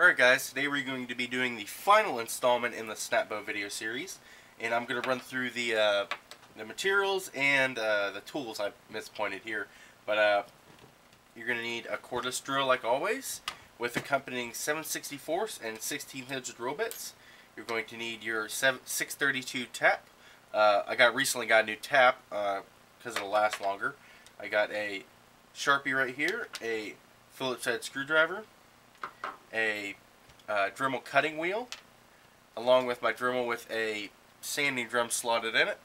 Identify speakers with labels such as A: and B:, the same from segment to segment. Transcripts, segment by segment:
A: Alright guys, today we're going to be doing the final installment in the SnapBow video series, and I'm going to run through the materials and the tools I mispointed here. But you're going to need a cordless drill like always, with accompanying 7/64 and 1/16 inch drill bits. You're going to need your 632 tap. I recently got a new tap because it'll last longer. I got a Sharpie right here, a Phillips head screwdriver, a Dremel cutting wheel, along with my Dremel with a sanding drum slotted in it.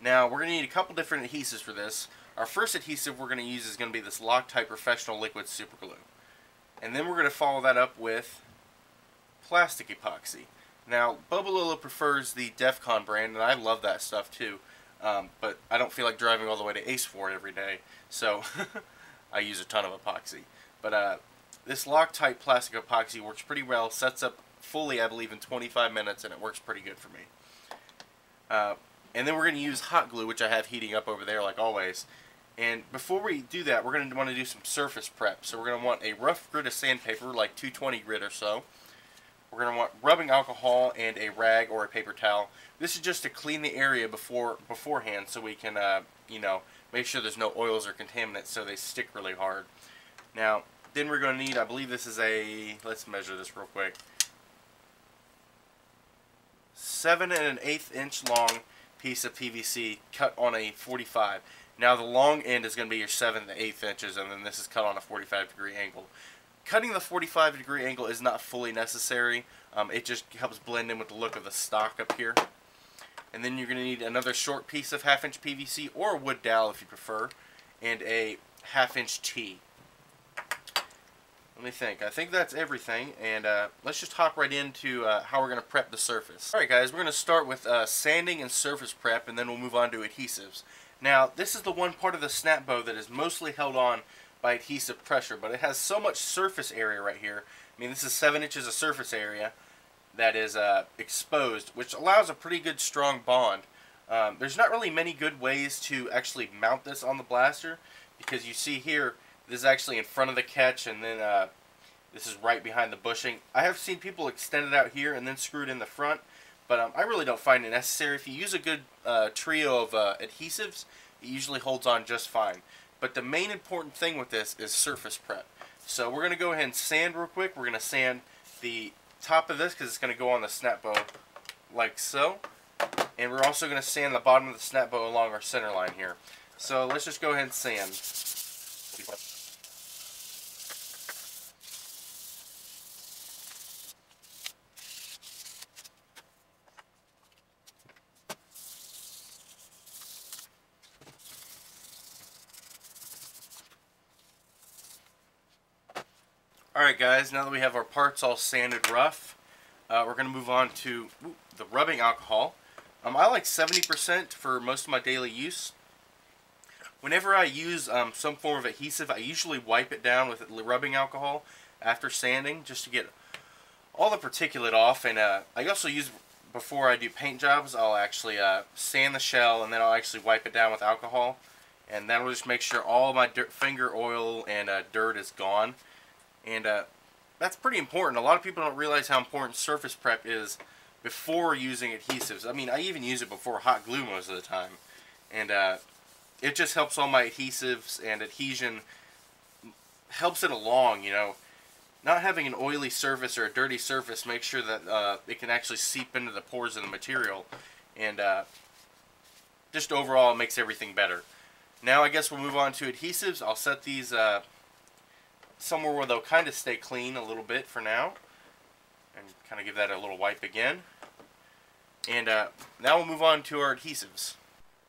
A: Now we're going to need a couple different adhesives for this. Our first adhesive we're going to use is going to be this Loctite Professional Liquid Superglue. And then we're going to follow that up with plastic epoxy. Now Bubbalilla prefers the Defcon brand, and I love that stuff too. But I don't feel like driving all the way to Ace for it every day, so I use a ton of epoxy. But this Loctite plastic epoxy works pretty well, sets up fully I believe in 25 minutes, and it works pretty good for me. And then we're going to use hot glue, which I have heating up over there like always. And before we do that, we're going to want to do some surface prep. So we're going to want a rough grit of sandpaper, like 220 grit or so. We're going to want rubbing alcohol and a rag or a paper towel. This is just to clean the area beforehand, so we can make sure there's no oils or contaminants so they stick really hard. Now then we're going to need, I believe this is a, let's measure this real quick, 7 1/8 inch long piece of PVC cut on a 45. Now the long end is going to be your 7 1/8 inches, and then this is cut on a 45-degree angle. Cutting the 45-degree angle is not fully necessary. It just helps blend in with the look of the stock up here. And then you're going to need another short piece of 1/2 inch PVC, or a wood dowel if you prefer, and a 1/2 inch T. Let me think. I think that's everything, and let's just hop right into how we're going to prep the surface. Alright guys, we're going to start with sanding and surface prep, and then we'll move on to adhesives. Now this is the one part of the SnapBow that is mostly held on by adhesive pressure, but it has so much surface area right here. I mean, this is 7 inches of surface area that is exposed, which allows a pretty good strong bond. There's not really many good ways to actually mount this on the blaster, because you see here, this is actually in front of the catch, and then this is right behind the bushing. I have seen people extend it out here and then screw it in the front, but I really don't find it necessary. If you use a good trio of adhesives, it usually holds on just fine. But the main important thing with this is surface prep. So we're going to go ahead and sand real quick. We're going to sand the top of this because it's going to go on the SnapBow like so. And we're also going to sand the bottom of the SnapBow along our center line here. So let's just go ahead and sand. Alright guys, now that we have our parts all sanded rough, we're going to move on to the rubbing alcohol. I like 70% for most of my daily use. Whenever I use some form of adhesive, I usually wipe it down with rubbing alcohol after sanding, just to get all the particulate off. And I also use, before I do paint jobs, I'll actually sand the shell, and then I'll actually wipe it down with alcohol. And that'll just make sure all my finger oil and dirt is gone. And that's pretty important. A lot of people don't realize how important surface prep is before using adhesives. I mean, I even use it before hot glue most of the time. And it just helps all my adhesives and adhesion, helps it along, you know. Not having an oily surface or a dirty surface makes sure that it can actually seep into the pores of the material. And just overall, it makes everything better. Now I guess we'll move on to adhesives. I'll set these somewhere where they'll kind of stay clean a little bit for now, and kind of give that a little wipe again. And now we'll move on to our adhesives.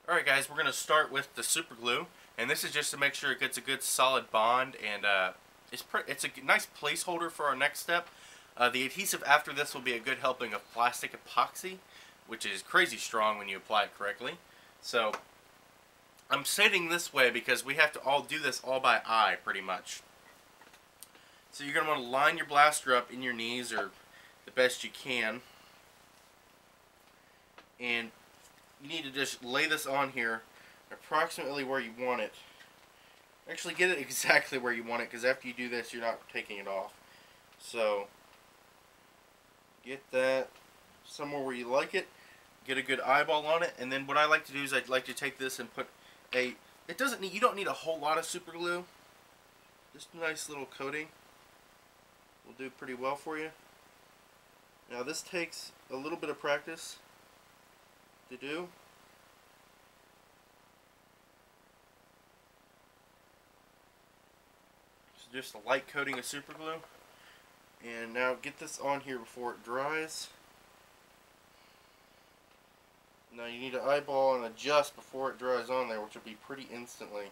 A: Alright guys, we're going to start with the super glue, and this is just to make sure it gets a good solid bond, and it's a nice placeholder for our next step. The adhesive after this will be a good helping of plastic epoxy, which is crazy strong when you apply it correctly. So I'm sanding this way because we have to all do this all by eye pretty much. So you're going to want to line your blaster up in your knees, or the best you can. And you need to just lay this on here approximately where you want it. Actually, get it exactly where you want it, because after you do this, you're not taking it off. So get that somewhere where you like it. Get a good eyeball on it, and then what I like to do is I'd like to take this and put a. It doesn't need. You don't need a whole lot of super glue. Just a nice little coating will do pretty well for you. Now this takes a little bit of practice to do. So just a light coating of super glue. And now get this on here before it dries. Now you need to eyeball and adjust before it dries on there, which will be pretty instantly.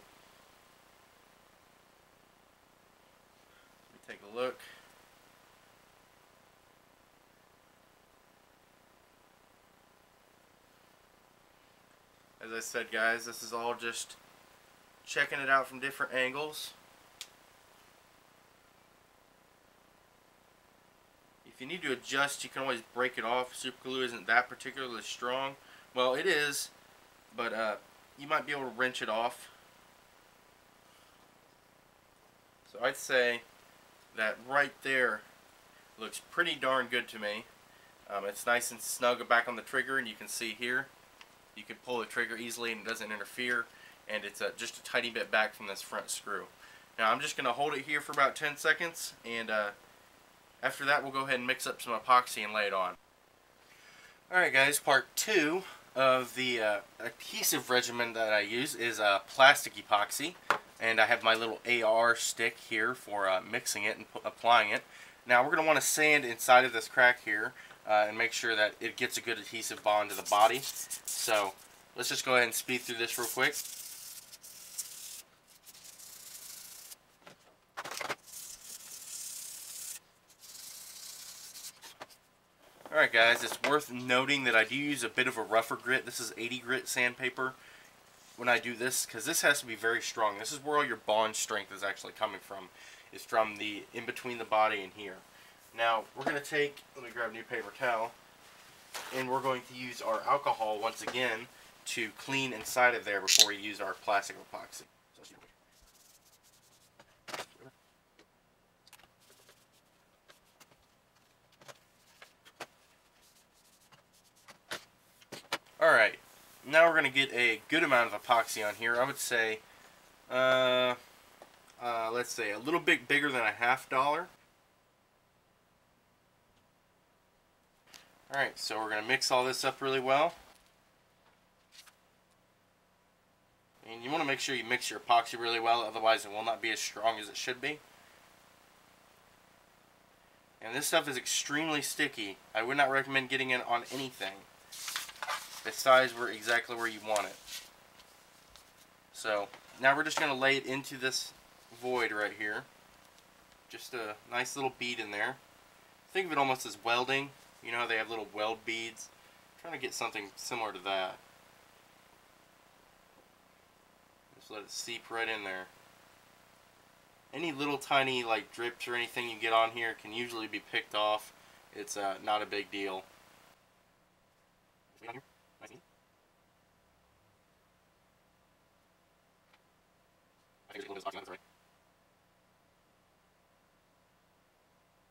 A: Let me take a look. As I said, guys, this is all just checking it out from different angles. If you need to adjust, you can always break it off. Super glue isn't that particularly strong. Well, it is, but you might be able to wrench it off. So I'd say that right there looks pretty darn good to me. It's nice and snug back on the trigger, and you can see here, you can pull the trigger easily and it doesn't interfere, and it's just a tiny bit back from this front screw. Now I'm just going to hold it here for about 10 seconds, and after that we'll go ahead and mix up some epoxy and lay it on. Alright guys, part 2 of the adhesive regimen that I use is plastic epoxy, and I have my little AR stick here for mixing it and applying it. Now we're going to want to sand inside of this crack here and make sure that it gets a good adhesive bond to the body. So let's just go ahead and speed through this real quick. Alright guys, it's worth noting that I do use a bit of a rougher grit. This is 80 grit sandpaper when I do this, because this has to be very strong. This is where all your bond strength is actually coming from. It's from the in between the body and here. Now we're going to take, let me grab a new paper towel, and we're going to use our alcohol once again to clean inside of there before we use our plastic epoxy. Alright, now we're going to get a good amount of epoxy on here. I would say, let's say a little bit bigger than a $1/2. Alright, so we're going to mix all this up really well. And you want to make sure you mix your epoxy really well, otherwise it will not be as strong as it should be. And this stuff is extremely sticky. I would not recommend getting it on anything. The size exactly where you want it. So now we're just going to lay it into this void right here. Just a nice little bead in there. Think of it almost as welding. You know how they have little weld beads? I'm trying to get something similar to that. Just let it seep right in there. Any little tiny like drips or anything you get on here can usually be picked off. It's not a big deal.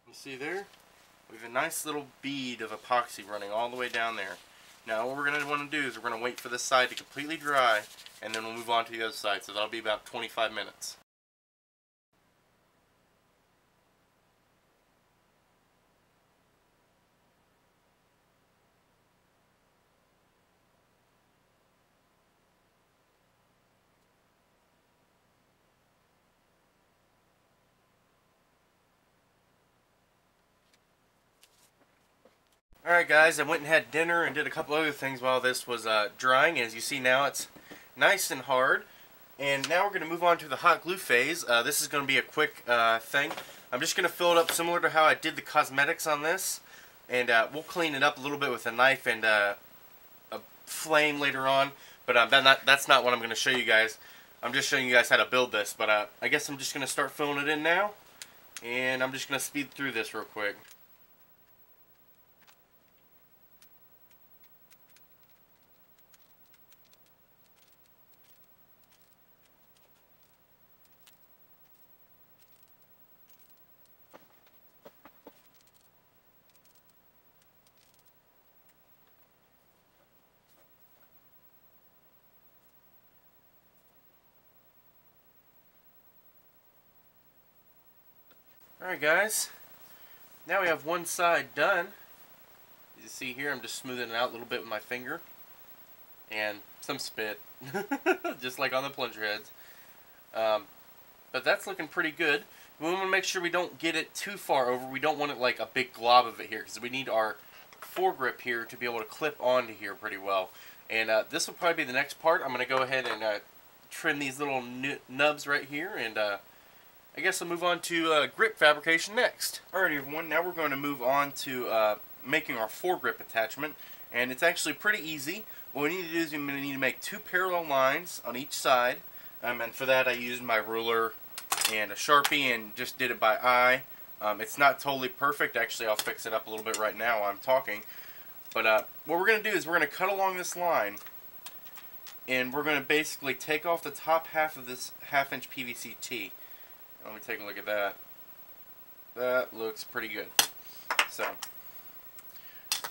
A: You see there? We have a nice little bead of epoxy running all the way down there. Now what we're going to want to do is we're going to wait for this side to completely dry, and then we'll move on to the other side. So that'll be about 25 minutes. Alright guys, I went and had dinner and did a couple other things while this was drying. As you see now, it's nice and hard. And now we're going to move on to the hot glue phase. This is going to be a quick thing. I'm just going to fill it up similar to how I did the cosmetics on this. And we'll clean it up a little bit with a knife and a flame later on. But that's not what I'm going to show you guys. I'm just showing you guys how to build this. But I guess I'm just going to start filling it in now. And I'm just going to speed through this real quick. Alright guys, now we have one side done. As you see here, I'm just smoothing it out a little bit with my finger. And some spit, just like on the plunger heads. But that's looking pretty good. We want to make sure we don't get it too far over. We don't want it like a big glob of it here, because we need our foregrip here to be able to clip onto here pretty well. And this will probably be the next part. I'm going to go ahead and trim these little nubs right here, and I guess I'll move on to grip fabrication next. Alright everyone, now we're going to move on to making our foregrip attachment, and it's actually pretty easy. What we need to do is we're going to need to make 2 parallel lines on each side, and for that I used my ruler and a Sharpie and just did it by eye. It's not totally perfect. Actually, I'll fix it up a little bit right now while I'm talking. But what we're going to do is we're going to cut along this line, and we're going to basically take off the top half of this 1/2-inch PVC tee. Let me take a look at that. That looks pretty good. So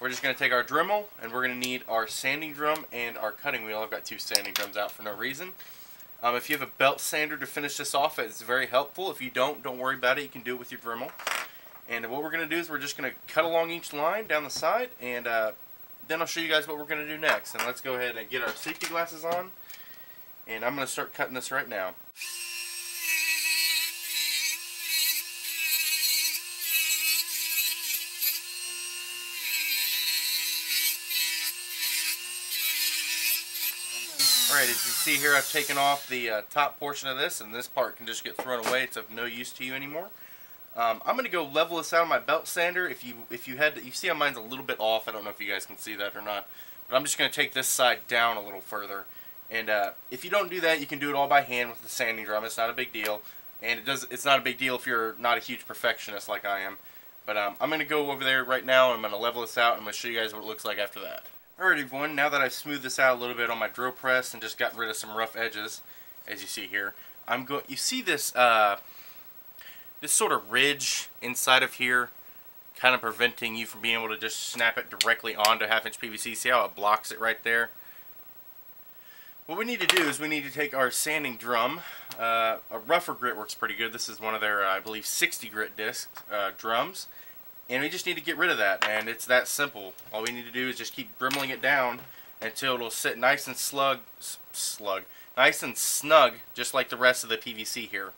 A: we're just going to take our Dremel, and we're going to need our sanding drum and our cutting wheel. I've got 2 sanding drums out for no reason. If you have a belt sander to finish this off, it's very helpful. If you don't worry about it. You can do it with your Dremel. And what we're going to do is we're just going to cut along each line down the side, and then I'll show you guys what we're going to do next. And let's go ahead and get our safety glasses on, and I'm going to start cutting this right now. Alright, as you see here, I've taken off the top portion of this, and this part can just get thrown away. It's of no use to you anymore. I'm going to go level this out on my belt sander. If you had to, you see how mine's a little bit off. I don't know if you guys can see that or not. But I'm just going to take this side down a little further. And if you don't do that, you can do it all by hand with the sanding drum. It's not a big deal. And it's not a big deal if you're not a huge perfectionist like I am. But I'm going to go over there right now, and I'm going to level this out, and I'm going to show you guys what it looks like after that. Alright everyone, now that I've smoothed this out a little bit on my drill press and just gotten rid of some rough edges, as you see here, you see this this sort of ridge inside of here, kind of preventing you from being able to just snap it directly onto 1/2-inch PVC. See how it blocks it right there? What we need to do is we need to take our sanding drum. A rougher grit works pretty good. This is one of their, I believe, 60 grit disc drums. And we just need to get rid of that, and it's that simple. All we need to do is just keep dremeling it down until it'll sit nice and nice and snug, just like the rest of the PVC here.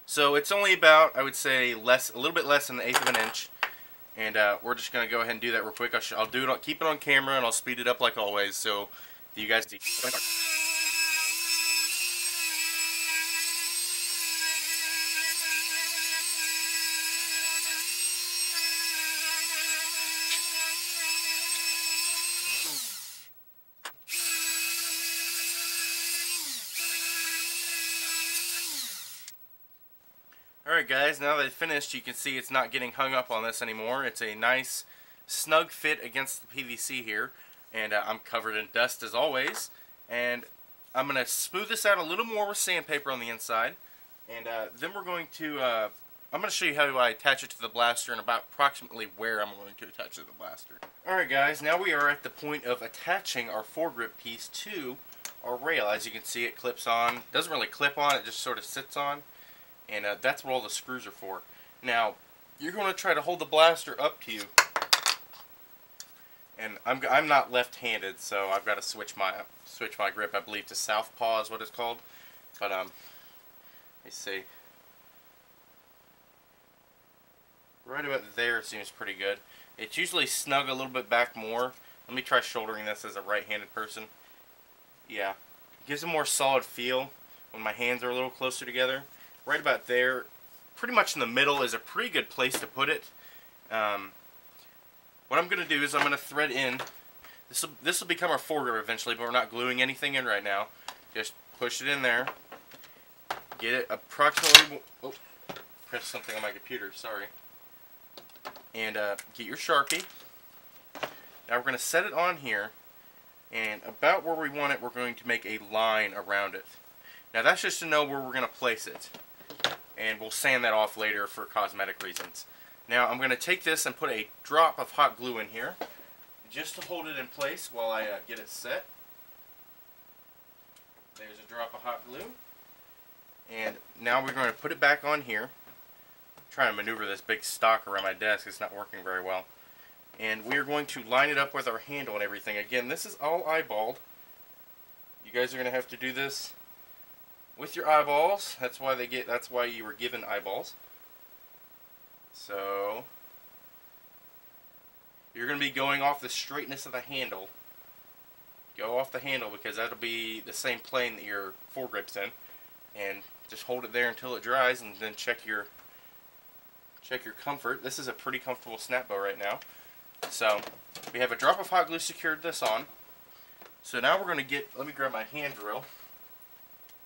A: So it's only about, I would say, a little bit less than 1/8 of an inch, and we're just going to go ahead and do that real quick. I'll do it. Keep it on camera, and I'll speed it up like always, so you guys see. Alright guys, now that it's finished, you can see it's not getting hung up on this anymore. It's a nice snug fit against the PVC here, and I'm covered in dust as always. And I'm going to smooth this out a little more with sandpaper on the inside, and then we're going to I'm going to show you how I attach it to the blaster and about approximately where I'm going to attach it to the blaster. Alright guys, now we are at the point of attaching our foregrip piece to our rail. As you can see, it clips on. It doesn't really clip on, it just sort of sits on. And that's what all the screws are for. Now, you're going to try to hold the blaster up to you. And I'm not left-handed, so I've got to switch my grip, I believe, to southpaw is what it's called. But let me see. Right about there seems pretty good. It's usually snug a little bit back more. Let me try shouldering this as a right-handed person. Yeah, it gives a more solid feel when my hands are a little closer together. Right about there, pretty much in the middle, is a pretty good place to put it. What I'm going to do is I'm going to thread in. This will become our foregrip eventually, but we're not gluing anything in right now. Just push it in there. Get it approximately. Oh, press something on my computer. Sorry. And get your Sharpie. Now we're going to set it on here, and about where we want it, we're going to make a line around it. Now that's just to know where we're going to place it. And we'll sand that off later for cosmetic reasons. Now I'm going to take this and put a drop of hot glue in here, just to hold it in place while I get it set. There's a drop of hot glue. And now we're going to put it back on here. trying to maneuver this big stock around my desk. It's not working very well. And we're going to line it up with our handle and everything. Again, this is all eyeballed. You guys are going to have to do this with your eyeballs. That's why you were given eyeballs. So you're going to be going off the straightness of the handle. Go off the handle because that'll be the same plane that your foregrip's in. And just hold it there until it dries, and then check your comfort. This is a pretty comfortable SnapBow right now. So we have a drop of hot glue secured this on. So now we're going to let me grab my hand drill.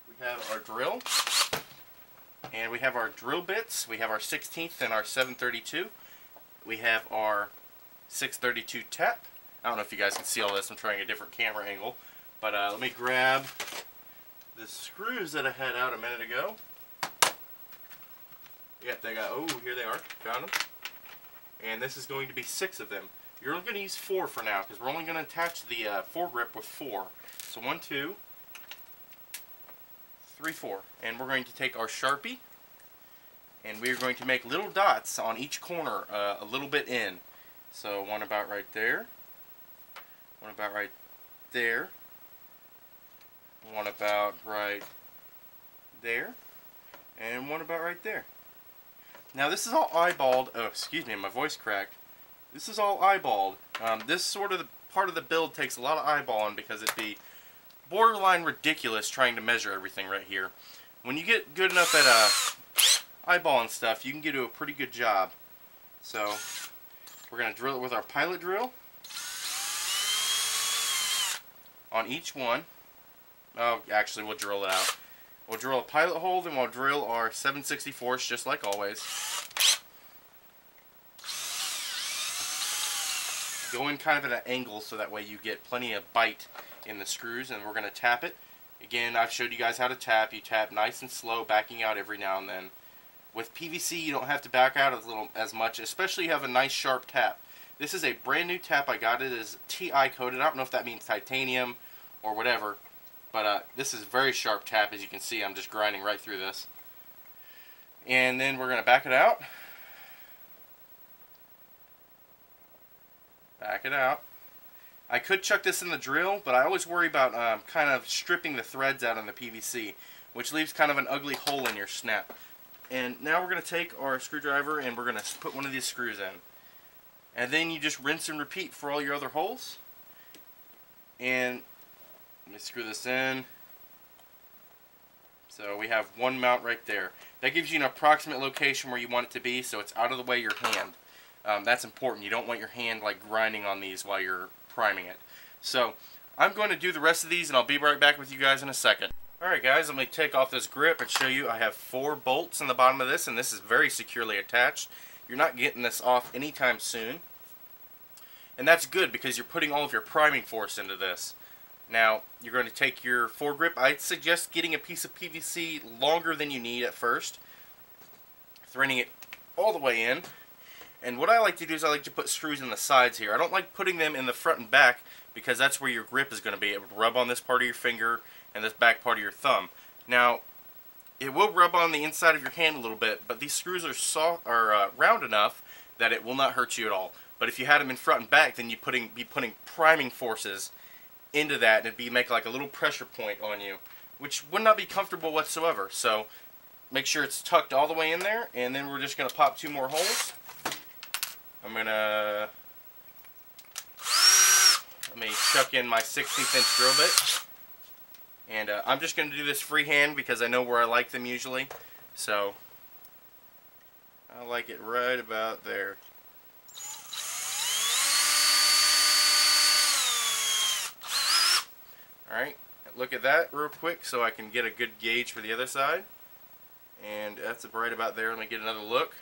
A: We have our drill, and we have our drill bits. We have our 16th and our 732. We have our 632 tap. I don't know if you guys can see all this. I'm trying a different camera angle. But let me grab the screws that I had out a minute ago. Yep, oh, here they are. Found them. And this is going to be 6 of them. You're only going to use 4 for now because we're only going to attach the foregrip with 4. So 1, 2, 3, 4. And we're going to take our Sharpie, and we're going to make little dots on each corner a little bit in. So one about right there. One about right there. One about right there. And one about right there. Now this is all eyeballed. Oh, excuse me, my voice cracked. This is all eyeballed. This sort of part of the build takes a lot of eyeballing because it'd be borderline ridiculous trying to measure everything right here. When you get good enough at eyeballing stuff, you can do a pretty good job. So we're going to drill it with our pilot drill on each one. Oh, actually, we'll drill it out. We'll drill a pilot hole, then we'll drill our 7/64 just like always. Go in kind of at an angle so that way you get plenty of bite in the screws, and we're going to tap it. Again, I've showed you guys how to tap. You tap nice and slow, backing out every now and then. With PVC, you don't have to back out as much, especially if you have a nice sharp tap. This is a brand new tap. I got it as TI coated. I don't know if that means titanium or whatever. But this is very sharp tap, as you can see. I'm just grinding right through this. And then we're going to back it out. Back it out. I could chuck this in the drill, but I always worry about kind of stripping the threads out on the PVC, which leaves kind of an ugly hole in your snap. And now we're going to take our screwdriver and we're going to put one of these screws in. And then you just rinse and repeat for all your other holes. And let me screw this in. So we have one mount right there. That gives you an approximate location where you want it to be, so it's out of the way of your hand. That's important. You don't want your hand like grinding on these while you're priming it. So I'm going to do the rest of these, and I'll be right back with you guys in a second. Alright guys, let me take off this grip and show you. I have 4 bolts in the bottom of this, and this is very securely attached. You're not getting this off anytime soon. And that's good because you're putting all of your priming force into this. Now, you're going to take your foregrip. I'd suggest getting a piece of PVC longer than you need at first. Threading it all the way in. And what I like to do is I like to put screws in the sides here. I don't like putting them in the front and back because that's where your grip is going to be. It would rub on this part of your finger and this back part of your thumb. Now, it will rub on the inside of your hand a little bit, but these screws are round enough that it will not hurt you at all. But if you had them in front and back, then you'd be putting priming forces into that, and it'd make like a little pressure point on you, which would not be comfortable whatsoever. So make sure it's tucked all the way in there, and then we're just going to pop 2 more holes. Let me chuck in my 16th inch drill bit, and I'm just going to do this freehand because I know where I like them usually. So I like it right about there. Alright, look at that real quick so I can get a good gauge for the other side. And that's right about there. Let me get another look.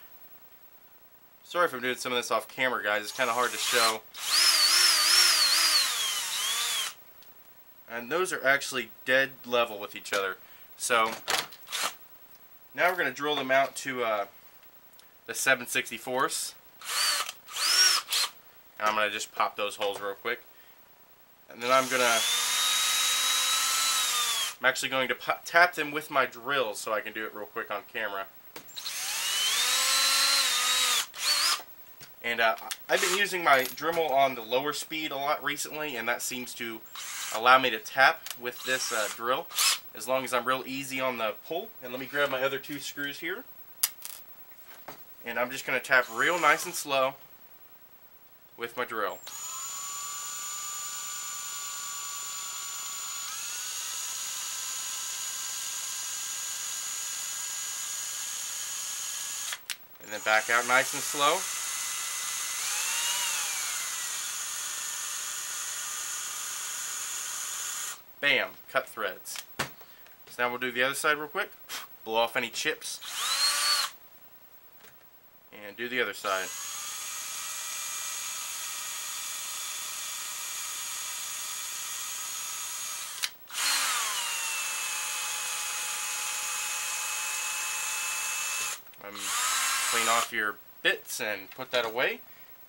A: Sorry if I'm doing some of this off camera, guys. It's kind of hard to show. And those are actually dead level with each other. So now we're going to drill them out to the 7/64. And I'm going to just pop those holes real quick. And then I'm actually going to tap them with my drill so I can do it real quick on camera. And I've been using my Dremel on the lower speed a lot recently, and that seems to allow me to tap with this drill as long as I'm real easy on the pull. And let me grab my other 2 screws here. And I'm just going to tap real nice and slow with my drill. And then back out nice and slow. Bam, cut threads. So now we'll do the other side real quick. Blow off any chips. And do the other side. Clean off your bits and put that away,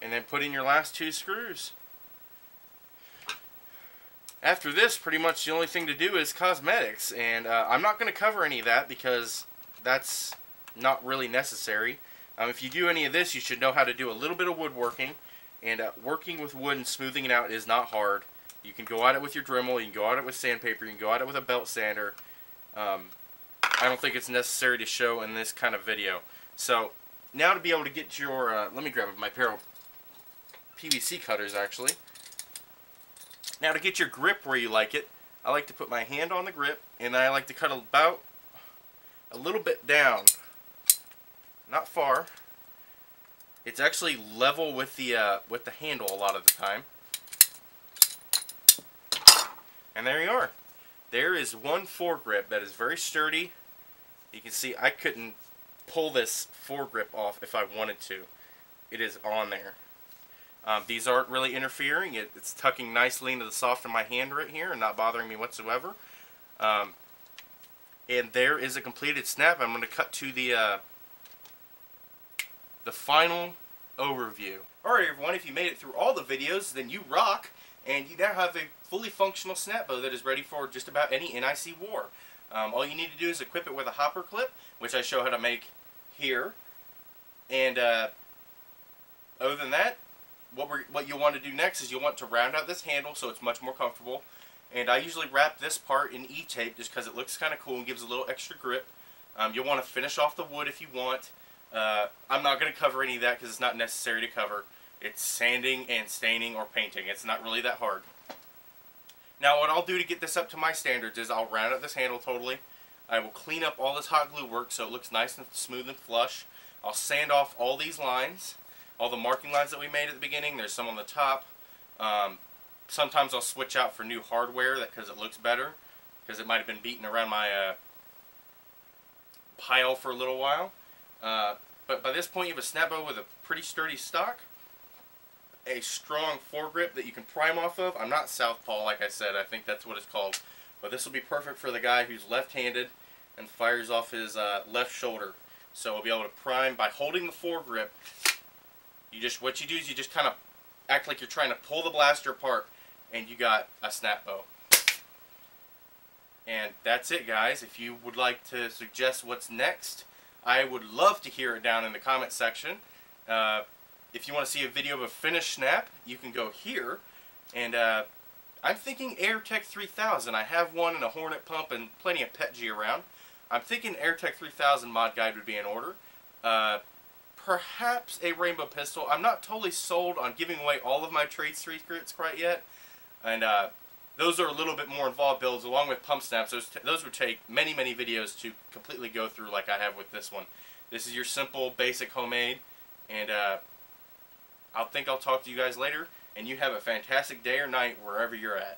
A: and then put in your last 2 screws. After this, pretty much the only thing to do is cosmetics, and I'm not going to cover any of that because that's not really necessary. If you do any of this, you should know how to do a little bit of woodworking, and working with wood and smoothing it out is not hard. You can go at it with your Dremel, you can go at it with sandpaper, you can go at it with a belt sander. I don't think it's necessary to show in this kind of video. So now to be able to get your, let me grab my pair of PVC cutters actually. Now to get your grip where you like it, I like to put my hand on the grip, and I like to cut about a little bit down. Not far. It's actually level with the handle a lot of the time. And there you are. There is one foregrip that is very sturdy. You can see I couldn't pull this foregrip off if I wanted to. It is on there. These aren't really interfering. It's tucking nicely into the soft of my hand right here and not bothering me whatsoever. And there is a completed snap. I'm going to cut to the final overview. Alright everyone, if you made it through all the videos, then you rock, and you now have a fully functional SnapBow that is ready for just about any NIC war. All you need to do is equip it with a hopper clip, which I show how to make here. And other than that, what you'll want to do next is you'll want to round out this handle so it's much more comfortable. And I usually wrap this part in E-tape just because it looks kind of cool and gives a little extra grip. You'll want to finish off the wood if you want. I'm not going to cover any of that because it's not necessary to cover. It's sanding and staining or painting. It's not really that hard. Now what I'll do to get this up to my standards is I'll round out this handle totally. I will clean up all this hot glue work so it looks nice and smooth and flush. I'll sand off all these lines. All the marking lines that we made at the beginning, there's some on the top. Sometimes I'll switch out for new hardware because it looks better, because it might have been beaten around my pile for a little while. But by this point you have a SnapBow with a pretty sturdy stock, a strong foregrip that you can prime off of. I'm not southpaw like I said, I think that's what it's called. But this will be perfect for the guy who's left-handed and fires off his left shoulder. So we'll be able to prime by holding the foregrip. What you do is you just kind of act like you're trying to pull the blaster apart, and you got a SnapBow. And that's it, guys. If you would like to suggest what's next, I would love to hear it down in the comment section. If you want to see a video of a finished snap, you can go here. And I'm thinking AirTech 3000. I have one and a Hornet pump and plenty of PETG around. I'm thinking AirTech 3000 mod guide would be in order. Perhaps a rainbow pistol. I'm not totally sold on giving away all of my trade secrets quite yet. And those are a little bit more involved builds along with pump snaps. Those would take many, many videos to completely go through like I have with this one. This is your simple, basic homemade. And I'll talk to you guys later. And you have a fantastic day or night wherever you're at.